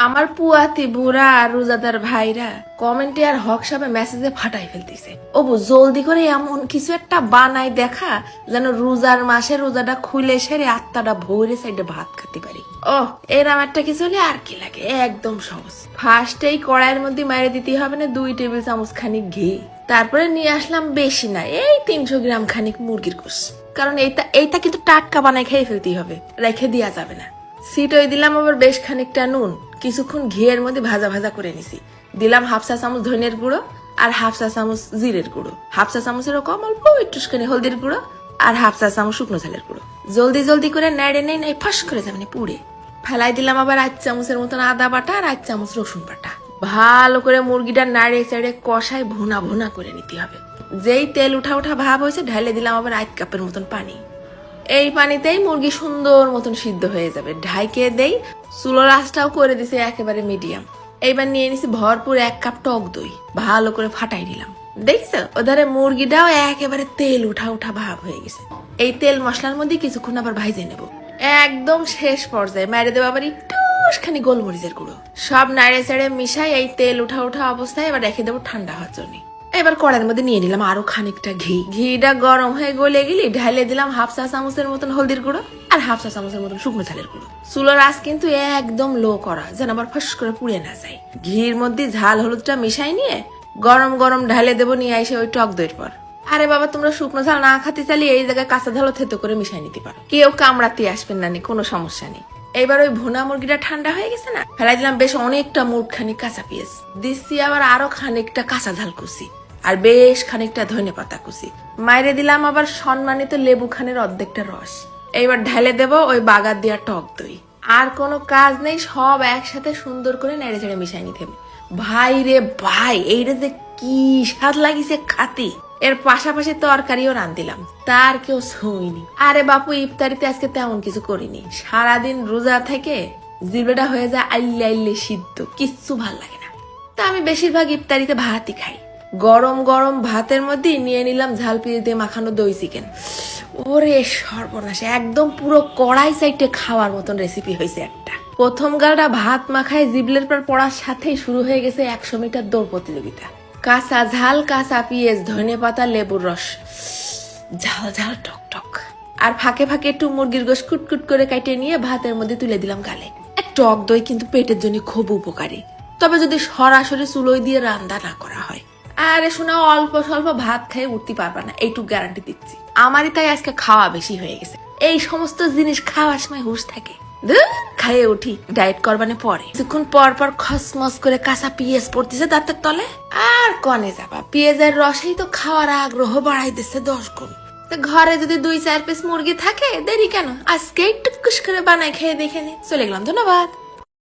আমার পুয়াতি বুড়া আর রোজাদার ভাইরা কমেন্টে আর হোয়াটসঅ্যাপে মেসেজে ফাটাই ফেলতেছে, ওবু জলদি করে এমন কিছু একটা বানাই দেখা যেন রোজার মাসে রোজাটা খুলে সেরে আত্মাটা ভরে সাইডে ভাত খেতে পারি। ও এরম একটা কিছু হলে আর কি লাগে, একদম সহজ। ফার্স্টেই কড়াইয়ের মধ্যে মাইরে দিতে হবে না 2 টেবিল চামচ খানিক ঘি। তারপরে নিয়ে আসলাম বেশি না, এই 300 গ্রাম খানিক মুরগির গোশ, কারণ এইটা কিন্তু টাটকা বানাই খেয়ে ফেলতেই হবে, রেখে দেওয়া যাবে না। সিটই দিলাম আবার বেশ খানিকটা নুন, কিছুক্ষণ ঘিয়ের মধ্যে ভাজা ভাজা করে নিছি। দিলাম 1/2 চা চামচ ধনিয়ার গুঁড়ো আর 1/2 চা চামচ জিরের গুঁড়ো, 1/2 চা চামচেরও কম অল্প একটুখানি হলদির গুঁড়ো আর 1/2 চা চামচ শুকনো ঝালের গুঁড়ো। জলদি জলদি করে নেড়ে নেই ফাঁস করে যাবে পুড়ে। ফেলাই দিলাম আবার 1 চামচের মতন আদা বাটা আর 1 চামচ রসুন বাটা। ভালো করে মুরগিটা নাড়ে চেড়ে কষায় ভুনা ভুনা করে নিতে হবে। যেই তেল উঠা উঠা ভাব হয়েছে ঢালে দিলাম আবার 1 কাপের মতন পানি। এই পানিতেই মুরগি সুন্দর মতন সিদ্ধ হয়ে যাবে। ঢাইকে দেই, চুলোর আঁচটাও করে দিছে একেবারে মিডিয়াম। এইবার নিয়ে নিছি ভরপুর 1 কাপ টক দই, ভালো করে ফাটাই দিলাম। দেখছো ওধারে মুরগিটাও একেবারে তেল উঠা উঠা ভাব হয়ে গেছে। এই তেল মশলার মধ্যে কিছুক্ষণ আবার ভাইজে নেব। একদম শেষ পর্যায়ে মেরে দেবো আবার একটুখানি গোলমরিচের গুঁড়ো। সব নাড়ে চাড়ে মিশাই এই তেল উঠা উঠা অবস্থায় এবার রেখে দেবো ঠান্ডা হওয়ার জন্য। এবার কড়াইয়ের মধ্যে নিয়ে নিলাম আরো খানিকটা ঘি। ঘিটা গরম হয়ে গলে গেলি ঢালে দিলাম 1/2 চা চামচের মতন হলদির গুঁড়ো আর 1/2 চা চামচের মতন শুকনো ঝালের গুঁড়ো। চুলোর আঁচ কিন্তু একদম লো করা, যেন আবার ফস করে পুড়ে না যায়। ঘির মধ্যে ঝাল হলুদটা মিশাই নিয়ে গরম গরম ঢালে দেবো নিয়ে এসে ওই টক দইয়ের পর। আরে বাবা, তোমরা শুকনো ঝাল না খাতে চাইলে এই জায়গায় কাঁচা ঝালও থেতো করে মিশাই নিতে পারো, কেউ কামড়াতে আসবেন না, কোনো সমস্যা নেই। এবার ওই ভুনা মুরগিটা ঠান্ডা হয়ে গেছে না, ফেলাই দিলাম বেশ অনেকটা মুরখানি কাঁচা পেঁয়াজ, দিচ্ছি আবার আরো খানিকটা কাঁচা ঝাল কুচি আর বেশ খানিকটা ধনে পাতা কুচি। মাইরে দিলাম আবার সম্মানিত লেবু খানের অর্ধেকটা রস। এইবার ঢেলে দেব ওই বাগার দেওয়া টক দই। আর কোনো কাজ নেই, সব একসাথে সুন্দর করে নেড়ে চেড়ে মিশাই নিতে হবে। ভাই রে ভাই, এইটা যে কি স্বাদ লাগিছে খাতি। এর পাশাপাশি তরকারিও রান্ধিলাম, তার কেউ ছুঁইনি। আরে বাপু, ইফতারিতে আজকে তেমন কিছু করিনি। সারাদিন রোজা থেকে জিভেটা হয়ে যায় আইলে আইলে সিদ্ধ, কিচ্ছু ভাল লাগে না। তা আমি বেশিরভাগ ইফতারিতে ভাতই খাই। গরম গরম ভাতের মধ্যে নিয়ে নিলাম ঝাল পেঁয়াজ দিয়ে মাখানো দই চিকেন। ওরে সর্বনাশ, একদম পুরো কড়াই সাইডে খাওয়ার মতন রেসিপি হয়েছে একটা। প্রথম গালটা ভাত মাখায় জিবলের পর পড়ার সাথেই শুরু হয়ে গেছে 100 মিটার দৌড় প্রতিযোগিতা। কাঁচা ঝাল, কাঁচা পেঁয়াজ, ধনে পাতা, লেবুর রস, ঝাল ঝাল টক টক। আর ফাঁকে ফাঁকে একটু মুরগির গোশ কুটকুট করে কাটিয়ে নিয়ে ভাতের মধ্যে তুলে দিলাম গালে। টক দই কিন্তু পেটের জন্য খুব উপকারী, তবে যদি সরাসরি চুলোয় দিয়ে রান্না না করা হয়। আরে শোনা, অল্প স্বল্প ভাত খেয়ে উঠতে পারবা না, এইটুকু গ্যারান্টি দিচ্ছি। আমারই তাই আজকে খাওয়া বেশি হয়ে গেছে। এই সমস্ত জিনিস খাওয়ার সময় হুঁশ থাকে, খাইয়ে উঠি ডায়েট করবানে পরে। কিছুক্ষণ পর পর খসমস করে কাঁচা পেঁয়াজ পড়তেছে দাঁতের তলে, আর কনে যাবা, পেঁয়াজের রসেই তো খাওয়ার আগ্রহ বাড়াই দিচ্ছে 10 গুণ। ঘরে যদি 2-4 পিস মুরগি থাকে, দেরি কেন, আজকে টুকুস করে বানাই খেয়ে দেখে নি। চলে গেলাম, ধন্যবাদ।